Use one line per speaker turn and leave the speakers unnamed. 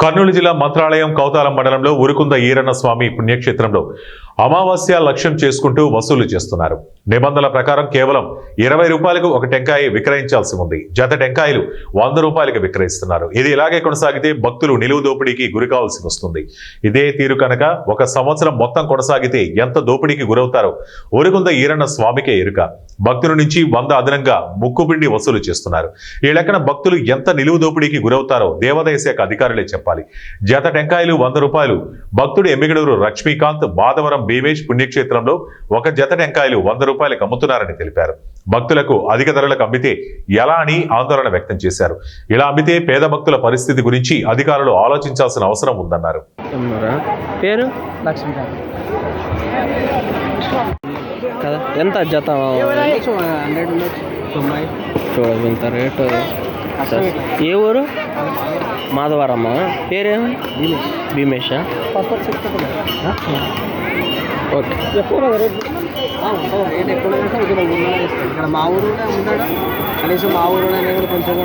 కర్నూలు జిల్లా మంత్రాలయం కౌతాలం మండలంలో ఉరుకుంద ఈరన్న స్వామి పుణ్యక్షేత్రంలో అమావాస్య లక్ష్యం చేసుకుంటూ వసూలు చేస్తున్నారు. నిబంధనల ప్రకారం కేవలం 20 రూపాయలకు ఒక టెంకాయ విక్రయించాల్సి ఉంది. జత టెంకాయలు 100 రూపాయలకు విక్రయిస్తున్నారు. ఇది ఇలాగే కొనసాగితే భక్తులు నిలువు దోపిడీకి గురి కావాల్సి వస్తుంది. ఇదే తీరు కనుక ఒక సంవత్సరం మొత్తం కొనసాగితే ఎంత దోపిడీకి గురవుతారో ఉరుకుంద ఈరన్న స్వామికే ఎరుక. భక్తుల నుంచి 100 అదనంగా ముక్కుపిండి వసూలు చేస్తున్నారు. ఈ లెక్కన భక్తులు ఎంత నిలువు దోపిడీకి గురవుతారో దేవాదాయ శాఖ అధికారులే చెప్పాలి. జత టెంకాయలు 100 రూపాయలు. భక్తుడు ఎమ్మిగడూరు లక్ష్మీకాంత్ మాధవరం భీమేష్ పుణ్యక్షేత్రంలో ఒక జత టెంకాయలు 100 రూపాయలకు అమ్ముతున్నారని తెలిపారు. భక్తులకు అధిక ధరలకు అమ్మితే ఎలా అని ఆందోళన వ్యక్తం చేశారు. ఇలా అమ్మితే పేద భక్తుల పరిస్థితి గురించి అధికారులు ఆలోచించాల్సిన అవసరం ఉందన్నారు.
పేరు లక్ష్మీకాంత్. కదా ఎంత జత? 100 చూడండి ఇంత రేటు. ఏ ఊరు? మాధవరమ్మ. పేరేమి? భీమేషా? ఓకే.
రేట్ ఎక్కువ ఇక్కడ మా ఊరు ఉంటాడా కనీసం మా ఊరు కొంచెం